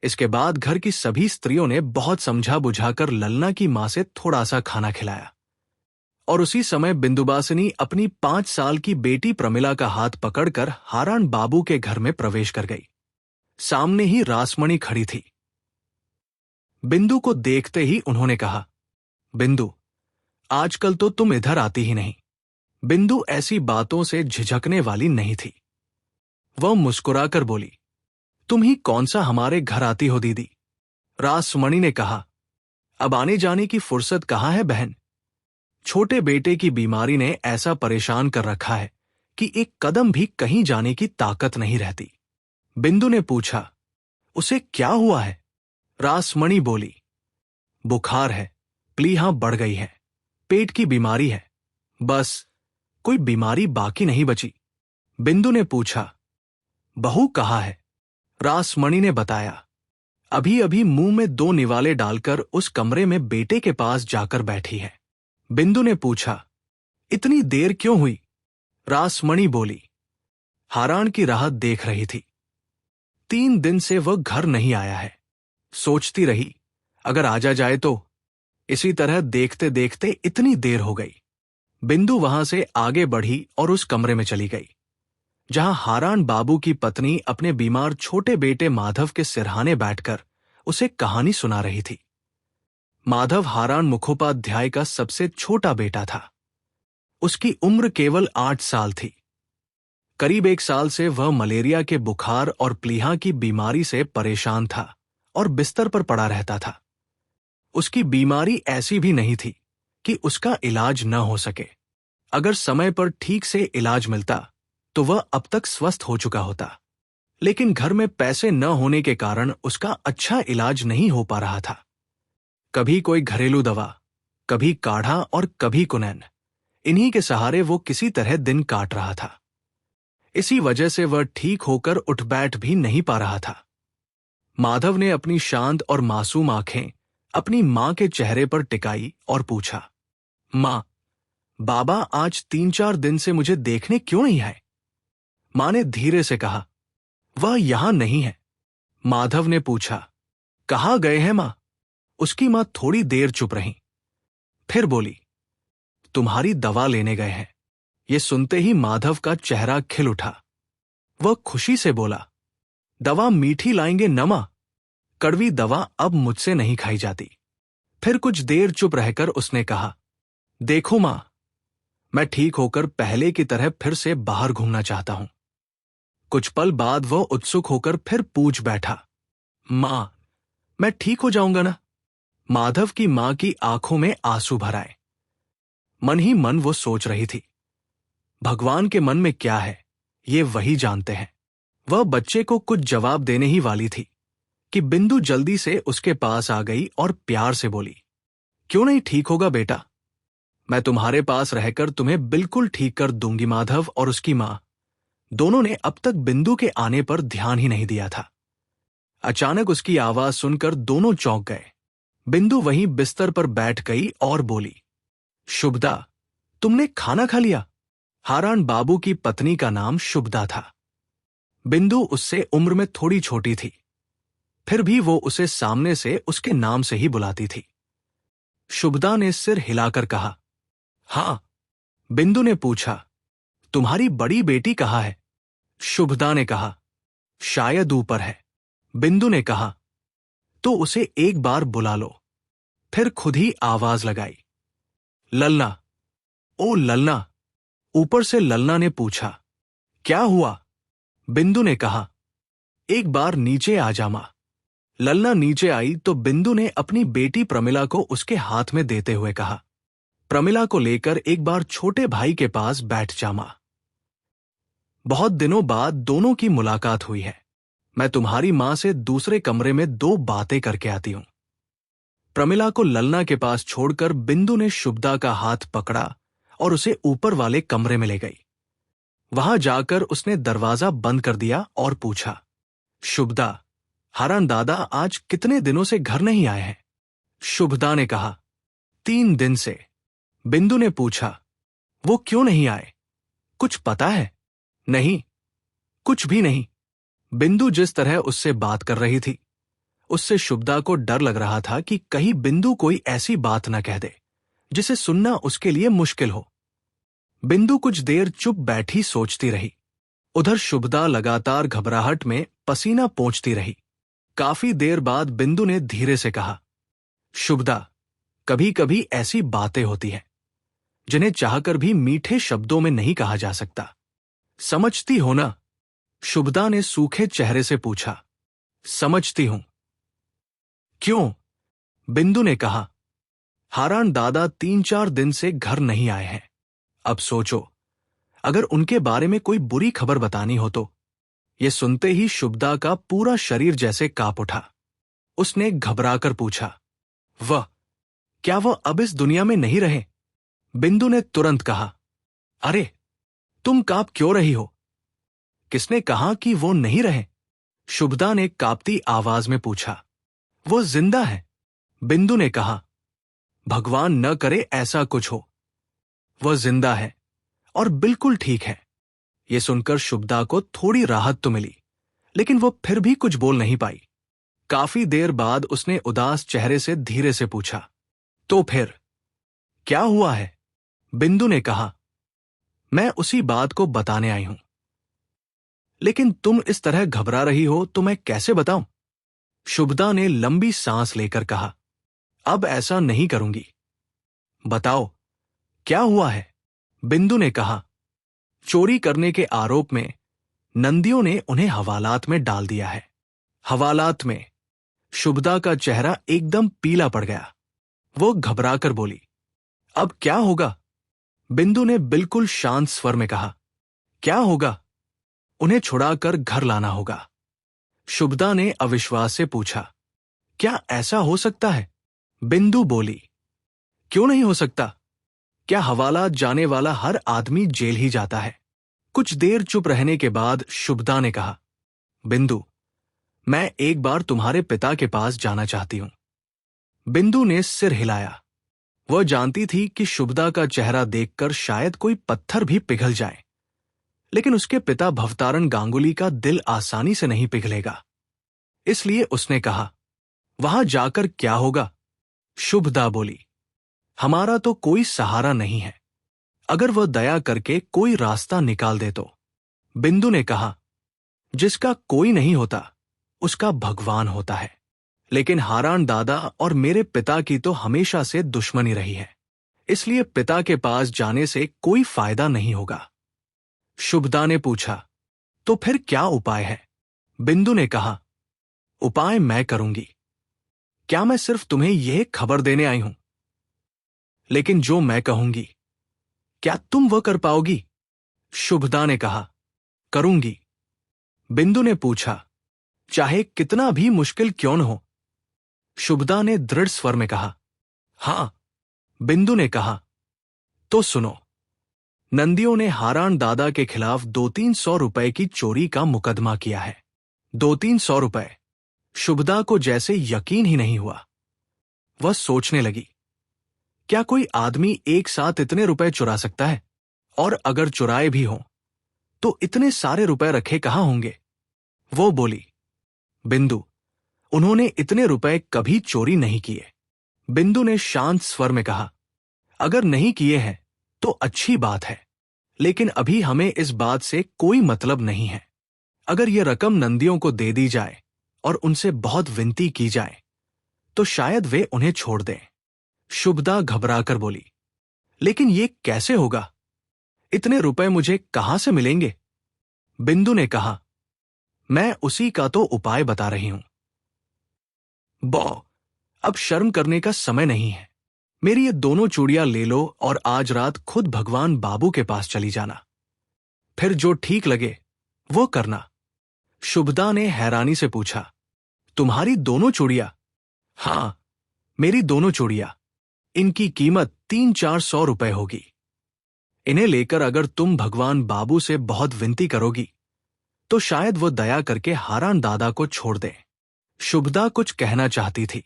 इसके बाद घर की सभी स्त्रियों ने बहुत समझा बुझाकर ललना की मां से थोड़ा सा खाना खिलाया और उसी समय बिंदुबासिनी अपनी 5 साल की बेटी प्रमिला का हाथ पकड़कर हारान बाबू के घर में प्रवेश कर गई। सामने ही रासमणि खड़ी थी। बिंदु को देखते ही उन्होंने कहा, बिंदु, आजकल तो तुम इधर आती ही नहीं। बिंदु ऐसी बातों से झिझकने वाली नहीं थी। वह मुस्कुराकर बोली, तुम ही कौन सा हमारे घर आती हो दीदी। रासमणि ने कहा, अब आने जाने की फुर्सत कहाँ है बहन। छोटे बेटे की बीमारी ने ऐसा परेशान कर रखा है कि एक कदम भी कहीं जाने की ताकत नहीं रहती। बिंदु ने पूछा, उसे क्या हुआ है। रासमणि बोली, बुखार है, प्लीहा बढ़ गई है, पेट की बीमारी है, बस कोई बीमारी बाकी नहीं बची। बिंदु ने पूछा, बहू कहाँ है। रासमणि ने बताया, अभी अभी मुंह में 2 निवाले डालकर उस कमरे में बेटे के पास जाकर बैठी है। बिंदु ने पूछा, इतनी देर क्यों हुई। रासमणि बोली, हारान की राह देख रही थी। 3 दिन से वह घर नहीं आया है। सोचती रही अगर आजा जाए तो। इसी तरह देखते देखते इतनी देर हो गई। बिंदु वहां से आगे बढ़ी और उस कमरे में चली गई जहां हारान बाबू की पत्नी अपने बीमार छोटे बेटे माधव के सिरहाने बैठकर उसे कहानी सुना रही थी। माधव हारान मुखोपाध्याय का सबसे छोटा बेटा था। उसकी उम्र केवल 8 साल थी। करीब 1 साल से वह मलेरिया के बुखार और प्लीहा की बीमारी से परेशान था और बिस्तर पर पड़ा रहता था। उसकी बीमारी ऐसी भी नहीं थी कि उसका इलाज न हो सके। अगर समय पर ठीक से इलाज मिलता तो वह अब तक स्वस्थ हो चुका होता। लेकिन घर में पैसे न होने के कारण उसका अच्छा इलाज नहीं हो पा रहा था। कभी कोई घरेलू दवा, कभी काढ़ा और कभी कुनैन, इन्हीं के सहारे वो किसी तरह दिन काट रहा था। इसी वजह से वह ठीक होकर उठ बैठ भी नहीं पा रहा था। माधव ने अपनी शांत और मासूम आंखें अपनी मां के चेहरे पर टिकाई और पूछा, मां, बाबा आज 3-4 दिन से मुझे देखने क्यों नहीं आए। मां ने धीरे से कहा, वह यहां नहीं है। माधव ने पूछा, कहाँ गए हैं मां। उसकी मां थोड़ी देर चुप रही, फिर बोली, तुम्हारी दवा लेने गए हैं। ये सुनते ही माधव का चेहरा खिल उठा। वह खुशी से बोला, दवा मीठी लाएंगे न मां, कड़वी दवा अब मुझसे नहीं खाई जाती। फिर कुछ देर चुप रहकर उसने कहा, देखो मां, मैं ठीक होकर पहले की तरह फिर से बाहर घूमना चाहता हूं। कुछ पल बाद वह उत्सुक होकर फिर पूछ बैठा, मां, मैं ठीक हो जाऊंगा ना। माधव की मां की आंखों में आंसू भर आए। मन ही मन वो सोच रही थी, भगवान के मन में क्या है ये वही जानते हैं। वह बच्चे को कुछ जवाब देने ही वाली थी कि बिंदु जल्दी से उसके पास आ गई और प्यार से बोली, क्यों नहीं ठीक होगा बेटा, मैं तुम्हारे पास रहकर तुम्हें बिल्कुल ठीक कर दूंगी। माधव और उसकी मां दोनों ने अब तक बिंदु के आने पर ध्यान ही नहीं दिया था। अचानक उसकी आवाज सुनकर दोनों चौंक गए। बिंदु वहीं बिस्तर पर बैठ गई और बोली, शुभदा, तुमने खाना खा लिया। हारान बाबू की पत्नी का नाम शुभदा था। बिंदु उससे उम्र में थोड़ी छोटी थी, फिर भी वो उसे सामने से उसके नाम से ही बुलाती थी। शुभदा ने सिर हिलाकर कहा, हां। बिंदु ने पूछा, तुम्हारी बड़ी बेटी कहाँ है। शुभदा ने कहा, शायद ऊपर है। बिंदु ने कहा, तो उसे एक बार बुला लो। फिर खुद ही आवाज लगाई, ललना, ओ ललना। ऊपर से ललना ने पूछा, क्या हुआ। बिंदु ने कहा, एक बार नीचे आ जा मां। ललना नीचे आई तो बिंदु ने अपनी बेटी प्रमिला को उसके हाथ में देते हुए कहा, प्रमिला को लेकर एक बार छोटे भाई के पास बैठ जा मां। बहुत दिनों बाद दोनों की मुलाकात हुई है। मैं तुम्हारी मां से दूसरे कमरे में 2 बातें करके आती हूं। प्रमिला को ललना के पास छोड़कर बिंदु ने शुभदा का हाथ पकड़ा और उसे ऊपर वाले कमरे में ले गई। वहां जाकर उसने दरवाजा बंद कर दिया और पूछा, शुभदा, हारान दादा आज कितने दिनों से घर नहीं आए हैं? शुभदा ने कहा, 3 दिन से। बिंदु ने पूछा, वो क्यों नहीं आए? कुछ पता है? नहीं, कुछ भी नहीं। बिंदु जिस तरह उससे बात कर रही थी, उससे शुभदा को डर लग रहा था कि कहीं बिंदु कोई ऐसी बात न कह दे जिसे सुनना उसके लिए मुश्किल हो। बिंदु कुछ देर चुप बैठी सोचती रही। उधर शुभदा लगातार घबराहट में पसीना पोंछती रही। काफी देर बाद बिंदु ने धीरे से कहा, शुभदा, कभी कभी ऐसी बातें होती हैं जिन्हें चाहकर भी मीठे शब्दों में नहीं कहा जा सकता। समझती हो ना? शुभदा ने सूखे चेहरे से पूछा। समझती हूं। क्यों? बिंदु ने कहा, हारान दादा 3-4 दिन से घर नहीं आए हैं। अब सोचो, अगर उनके बारे में कोई बुरी खबर बतानी हो तो। यह सुनते ही शुभदा का पूरा शरीर जैसे कांप उठा। उसने घबराकर पूछा, क्या वह अब इस दुनिया में नहीं रहे? बिंदु ने तुरंत कहा, अरे तुम कांप क्यों रही हो? किसने कहा कि वो नहीं रहे? शुभदा ने कांपती आवाज में पूछा। वो जिंदा है, बिंदु ने कहा। भगवान न करे ऐसा कुछ हो। वह जिंदा है और बिल्कुल ठीक है। यह सुनकर शुभदा को थोड़ी राहत तो मिली, लेकिन वो फिर भी कुछ बोल नहीं पाई। काफी देर बाद उसने उदास चेहरे से धीरे से पूछा, तो फिर क्या हुआ है? बिंदु ने कहा, मैं उसी बात को बताने आई हूं। लेकिन तुम इस तरह घबरा रही हो तो मैं कैसे बताऊं? शुभदा ने लंबी सांस लेकर कहा, अब ऐसा नहीं करूंगी। बताओ, क्या हुआ है? बिंदु ने कहा, चोरी करने के आरोप में नंदियों ने उन्हें हवालात में डाल दिया है। हवालात में? शुभदा का चेहरा एकदम पीला पड़ गया। वो घबराकर बोली, अब क्या होगा? बिंदु ने बिल्कुल शांत स्वर में कहा, क्या होगा? उन्हें छुड़ाकर घर लाना होगा। शुभदा ने अविश्वास से पूछा, क्या ऐसा हो सकता है? बिंदु बोली, क्यों नहीं हो सकता? क्या हवालात जाने वाला हर आदमी जेल ही जाता है? कुछ देर चुप रहने के बाद शुभदा ने कहा, बिंदु, मैं एक बार तुम्हारे पिता के पास जाना चाहती हूं। बिंदु ने सिर हिलाया। वह जानती थी कि शुभदा का चेहरा देखकर शायद कोई पत्थर भी पिघल जाए, लेकिन उसके पिता भवतारण गांगुली का दिल आसानी से नहीं पिघलेगा। इसलिए उसने कहा, वहां जाकर क्या होगा? शुभदा बोली, हमारा तो कोई सहारा नहीं है। अगर वह दया करके कोई रास्ता निकाल दे तो। बिंदु ने कहा, जिसका कोई नहीं होता उसका भगवान होता है। लेकिन हारान दादा और मेरे पिता की तो हमेशा से दुश्मनी रही है, इसलिए पिता के पास जाने से कोई फायदा नहीं होगा। शुभदा ने पूछा, तो फिर क्या उपाय है? बिंदु ने कहा, उपाय मैं करूंगी। क्या मैं सिर्फ तुम्हें यह खबर देने आई हूं? लेकिन जो मैं कहूंगी, क्या तुम वह कर पाओगी? शुभदा ने कहा, करूंगी। बिंदु ने पूछा, चाहे कितना भी मुश्किल क्यों न हो? शुभदा ने दृढ़ स्वर में कहा, हां। बिंदु ने कहा, तो सुनो। नंदियों ने हारान दादा के खिलाफ 200-300 रुपए की चोरी का मुकदमा किया है। 200-300 रुपए। शुभदा को जैसे यकीन ही नहीं हुआ। वह सोचने लगी, क्या कोई आदमी एक साथ इतने रुपए चुरा सकता है? और अगर चुराए भी हों तो इतने सारे रुपए रखे कहां होंगे? वो बोली, बिंदु, उन्होंने इतने रुपए कभी चोरी नहीं किए। बिंदु ने शांत स्वर में कहा, अगर नहीं किए हैं तो अच्छी बात है, लेकिन अभी हमें इस बात से कोई मतलब नहीं है। अगर यह रकम नंदियों को दे दी जाए और उनसे बहुत विनती की जाए तो शायद वे उन्हें छोड़ दें। शुभदा घबराकर बोली, लेकिन ये कैसे होगा? इतने रुपए मुझे कहां से मिलेंगे? बिंदु ने कहा, मैं उसी का तो उपाय बता रही हूं। बौ, अब शर्म करने का समय नहीं है। मेरी ये दोनों चूड़ियां ले लो और आज रात खुद भगवान बाबू के पास चली जाना। फिर जो ठीक लगे वो करना। शुभदा ने हैरानी से पूछा, तुम्हारी दोनों चूड़ियां? हाँ, मेरी दोनों चूड़ियां। इनकी कीमत 300-400 रुपए होगी। इन्हें लेकर अगर तुम भगवान बाबू से बहुत विनती करोगी तो शायद वो दया करके हारान दादा को छोड़ दें। शुभदा कुछ कहना चाहती थी,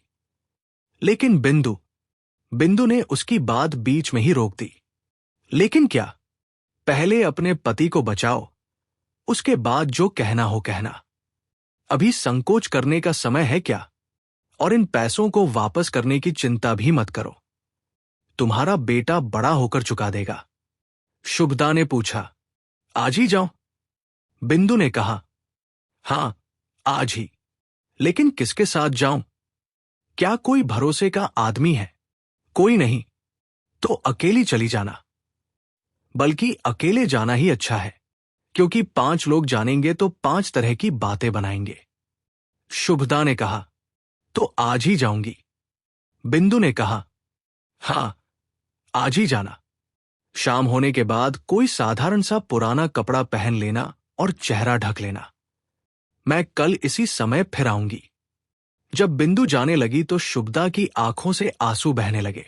लेकिन बिंदु ने उसकी बात बीच में ही रोक दी। लेकिन क्या? पहले अपने पति को बचाओ, उसके बाद जो कहना हो कहना। अभी संकोच करने का समय है क्या? और इन पैसों को वापस करने की चिंता भी मत करो, तुम्हारा बेटा बड़ा होकर चुका देगा। शुभदा ने पूछा, आज ही जाऊं? बिंदु ने कहा, हां, आज ही। लेकिन किसके साथ जाऊं? क्या कोई भरोसे का आदमी है? कोई नहीं तो अकेली चली जाना। बल्कि अकेले जाना ही अच्छा है, क्योंकि 5 लोग जानेंगे तो 5 तरह की बातें बनाएंगे। शुभदा ने कहा, तो आज ही जाऊंगी। बिंदु ने कहा, हां, आज ही जाना। शाम होने के बाद कोई साधारण सा पुराना कपड़ा पहन लेना और चेहरा ढक लेना। मैं कल इसी समय फिर आऊंगी। जब बिंदु जाने लगी तो शुभदा की आंखों से आंसू बहने लगे।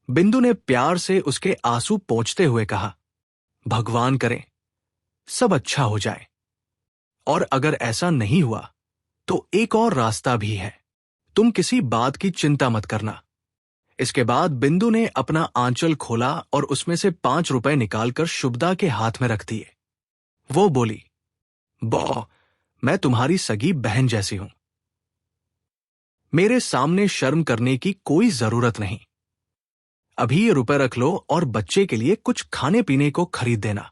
बिंदु ने प्यार से उसके आंसू पोंछते हुए कहा, भगवान करे सब अच्छा हो जाए। और अगर ऐसा नहीं हुआ तो एक और रास्ता भी है, तुम किसी बात की चिंता मत करना। इसके बाद बिंदु ने अपना आंचल खोला और उसमें से 5 रुपए निकालकर शुभदा के हाथ में रख दिए। वो बोली, बौ, मैं तुम्हारी सगी बहन जैसी हूं। मेरे सामने शर्म करने की कोई जरूरत नहीं। अभी ये रुपए रख लो और बच्चे के लिए कुछ खाने पीने को खरीद देना।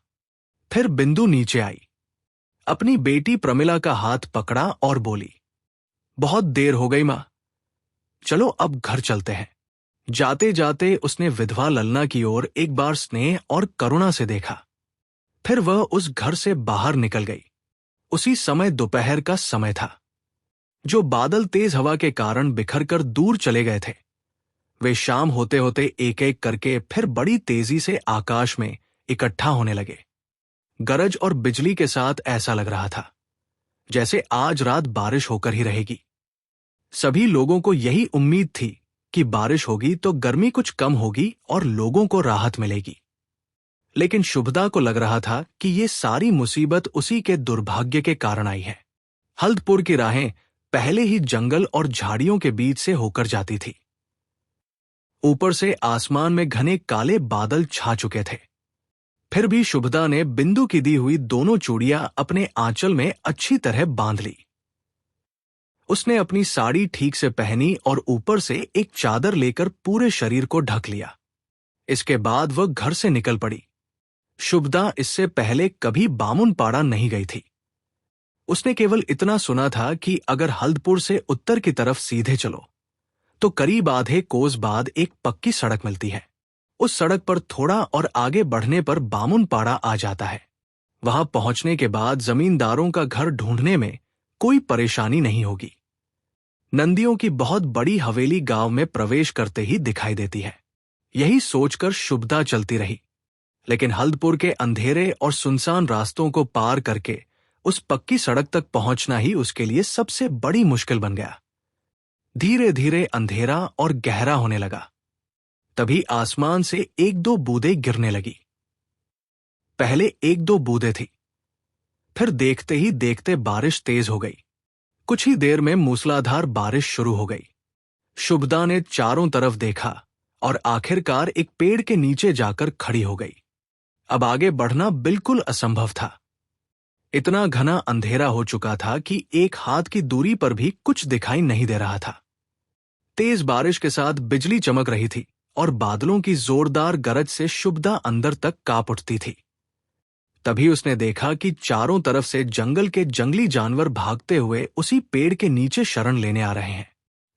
फिर बिंदु नीचे आई, अपनी बेटी प्रमिला का हाथ पकड़ा और बोली, बहुत देर हो गई मां, चलो अब घर चलते हैं। जाते जाते उसने विधवा ललना की ओर एक बार स्नेह और करुणा से देखा। फिर वह उस घर से बाहर निकल गई। उसी समय दोपहर का समय था। जो बादल तेज हवा के कारण बिखरकर दूर चले गए थे, वे शाम होते होते एक एक करके फिर बड़ी तेजी से आकाश में इकट्ठा होने लगे। गरज और बिजली के साथ ऐसा लग रहा था जैसे आज रात बारिश होकर ही रहेगी। सभी लोगों को यही उम्मीद थी कि बारिश होगी तो गर्मी कुछ कम होगी और लोगों को राहत मिलेगी। लेकिन शुभदा को लग रहा था कि ये सारी मुसीबत उसी के दुर्भाग्य के कारण आई है। हल्दपुर की राहें पहले ही जंगल और झाड़ियों के बीच से होकर जाती थी। ऊपर से आसमान में घने काले बादल छा चुके थे। फिर भी शुभदा ने बिंदु की दी हुई दोनों चूड़ियां अपने आंचल में अच्छी तरह बांध ली। उसने अपनी साड़ी ठीक से पहनी और ऊपर से एक चादर लेकर पूरे शरीर को ढक लिया। इसके बाद वह घर से निकल पड़ी। शुभदा इससे पहले कभी बामुनपाड़ा नहीं गई थी। उसने केवल इतना सुना था कि अगर हल्दपुर से उत्तर की तरफ सीधे चलो तो करीब आधे कोस बाद एक पक्की सड़क मिलती है। उस सड़क पर थोड़ा और आगे बढ़ने पर बामुनपाड़ा आ जाता है। वहां पहुंचने के बाद जमींदारों का घर ढूंढने में कोई परेशानी नहीं होगी। नंदियों की बहुत बड़ी हवेली गांव में प्रवेश करते ही दिखाई देती है। यही सोचकर शुभदा चलती रही, लेकिन हल्दपुर के अंधेरे और सुनसान रास्तों को पार करके उस पक्की सड़क तक पहुंचना ही उसके लिए सबसे बड़ी मुश्किल बन गया। धीरे धीरे अंधेरा और गहरा होने लगा। तभी आसमान से 1-2 बूंदें गिरने लगी। पहले 1-2 बूंदें थी, फिर देखते ही देखते बारिश तेज हो गई। कुछ ही देर में मूसलाधार बारिश शुरू हो गई। शुभदा ने चारों तरफ देखा और आखिरकार एक पेड़ के नीचे जाकर खड़ी हो गई। अब आगे बढ़ना बिल्कुल असंभव था। इतना घना अंधेरा हो चुका था कि एक हाथ की दूरी पर भी कुछ दिखाई नहीं दे रहा था। तेज बारिश के साथ बिजली चमक रही थी और बादलों की जोरदार गरज से शुभदा अंदर तक कांप उठती थी। तभी उसने देखा कि चारों तरफ से जंगल के जंगली जानवर भागते हुए उसी पेड़ के नीचे शरण लेने आ रहे हैं।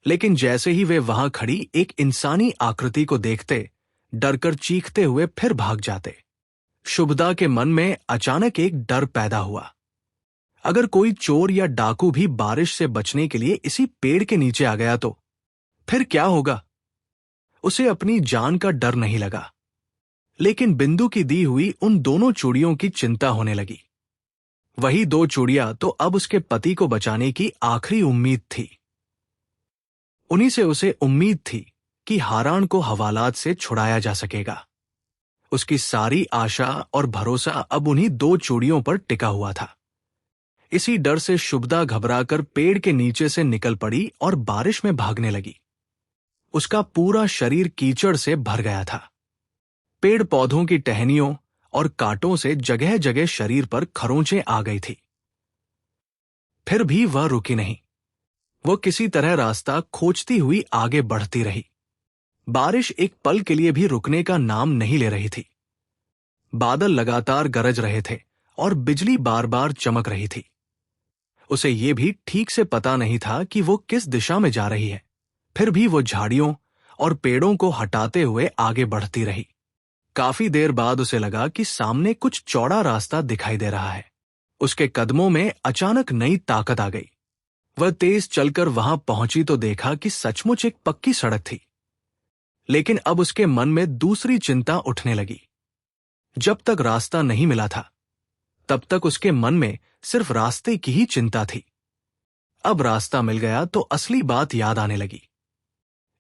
लेकिन जैसे ही वे वहां खड़ी एक इंसानी आकृति को देखते, डरकर चीखते हुए फिर भाग जाते। शुभदा के मन में अचानक एक डर पैदा हुआ। अगर कोई चोर या डाकू भी बारिश से बचने के लिए इसी पेड़ के नीचे आ गया तो फिर क्या होगा? उसे अपनी जान का डर नहीं लगा, लेकिन बिंदु की दी हुई उन दोनों चूड़ियों की चिंता होने लगी। वही 2 चूड़ियां तो अब उसके पति को बचाने की आखिरी उम्मीद थी। उन्हीं से उसे उम्मीद थी कि हारान को हवालात से छुड़ाया जा सकेगा। उसकी सारी आशा और भरोसा अब उन्हीं 2 चूड़ियों पर टिका हुआ था। इसी डर से शुभदा घबराकर पेड़ के नीचे से निकल पड़ी और बारिश में भागने लगी। उसका पूरा शरीर कीचड़ से भर गया था। पेड़ पौधों की टहनियों और कांटों से जगह जगह शरीर पर खरोंचें आ गई थी। फिर भी वह रुकी नहीं। वह किसी तरह रास्ता खोजती हुई आगे बढ़ती रही। बारिश एक पल के लिए भी रुकने का नाम नहीं ले रही थी। बादल लगातार गरज रहे थे और बिजली बार बार चमक रही थी। उसे ये भी ठीक से पता नहीं था कि वो किस दिशा में जा रही है। फिर भी वो झाड़ियों और पेड़ों को हटाते हुए आगे बढ़ती रही। काफी देर बाद उसे लगा कि सामने कुछ चौड़ा रास्ता दिखाई दे रहा है। उसके कदमों में अचानक नई ताकत आ गई। वह तेज चलकर वहां पहुंची तो देखा कि सचमुच एक पक्की सड़क थी। लेकिन अब उसके मन में दूसरी चिंता उठने लगी। जब तक रास्ता नहीं मिला था, तब तक उसके मन में सिर्फ रास्ते की ही चिंता थी। अब रास्ता मिल गया तो असली बात याद आने लगी।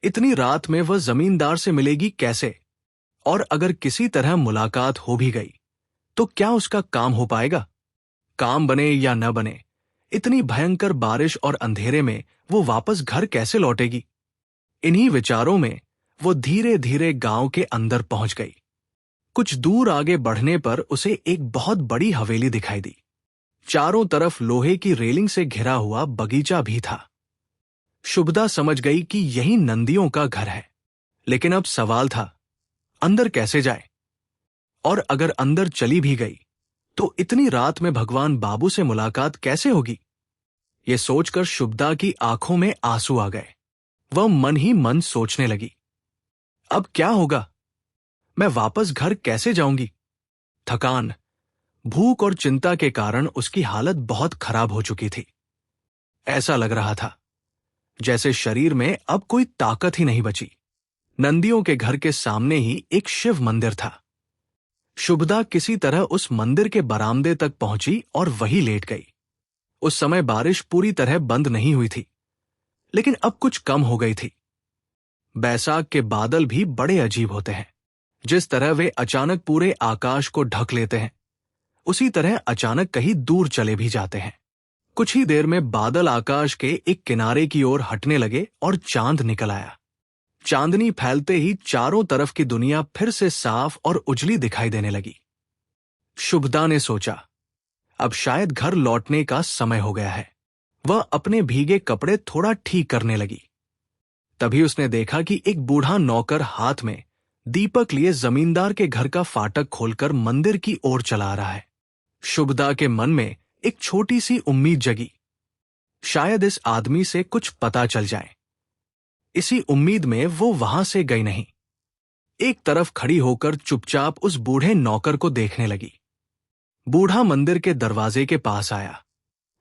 इतनी रात में वह जमींदार से मिलेगी कैसे? और अगर किसी तरह मुलाकात हो भी गई तो क्या उसका काम हो पाएगा? काम बने या न बने, इतनी भयंकर बारिश और अंधेरे में वो वापस घर कैसे लौटेगी? इन्हीं विचारों में वो धीरे धीरे गांव के अंदर पहुंच गई। कुछ दूर आगे बढ़ने पर उसे एक बहुत बड़ी हवेली दिखाई दी। चारों तरफ लोहे की रेलिंग से घिरा हुआ बगीचा भी था। शुभदा समझ गई कि यही नंदियों का घर है। लेकिन अब सवाल था, अंदर कैसे जाए? और अगर अंदर चली भी गई तो इतनी रात में भगवान बाबू से मुलाकात कैसे होगी? ये सोचकर शुभदा की आंखों में आंसू आ गए। वह मन ही मन सोचने लगी, अब क्या होगा? मैं वापस घर कैसे जाऊंगी? थकान, भूख और चिंता के कारण उसकी हालत बहुत खराब हो चुकी थी। ऐसा लग रहा था जैसे शरीर में अब कोई ताकत ही नहीं बची। नंदियों के घर के सामने ही एक शिव मंदिर था। शुभदा किसी तरह उस मंदिर के बरामदे तक पहुंची और वहीं लेट गई। उस समय बारिश पूरी तरह बंद नहीं हुई थी, लेकिन अब कुछ कम हो गई थी। बैसाख के बादल भी बड़े अजीब होते हैं। जिस तरह वे अचानक पूरे आकाश को ढक लेते हैं, उसी तरह अचानक कहीं दूर चले भी जाते हैं। कुछ ही देर में बादल आकाश के एक किनारे की ओर हटने लगे और चांद निकल आया। चांदनी फैलते ही चारों तरफ की दुनिया फिर से साफ और उजली दिखाई देने लगी। शुभदा ने सोचा, अब शायद घर लौटने का समय हो गया है। वह अपने भीगे कपड़े थोड़ा ठीक करने लगी। तभी उसने देखा कि एक बूढ़ा नौकर हाथ में दीपक लिए जमींदार के घर का फाटक खोलकर मंदिर की ओर चला रहा है। शुभदा के मन में एक छोटी सी उम्मीद जगी, शायद इस आदमी से कुछ पता चल जाए। इसी उम्मीद में वो वहां से गई नहीं। एक तरफ खड़ी होकर चुपचाप उस बूढ़े नौकर को देखने लगी। बूढ़ा मंदिर के दरवाजे के पास आया।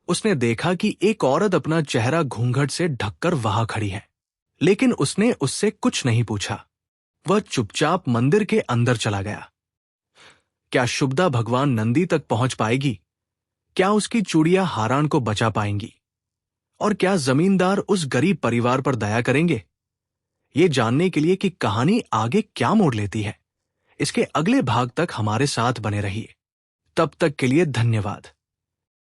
उसने देखा कि एक औरत अपना चेहरा घूंघट से ढककर वहां खड़ी है, लेकिन उसने उससे कुछ नहीं पूछा। वह चुपचाप मंदिर के अंदर चला गया। क्या शुभदा भगवान नंदी तक पहुंच पाएगी? क्या उसकी चूड़ियां हारान को बचा पाएंगी? और क्या जमींदार उस गरीब परिवार पर दया करेंगे? ये जानने के लिए कि कहानी आगे क्या मोड़ लेती है, इसके अगले भाग तक हमारे साथ बने रहिए। तब तक के लिए धन्यवाद।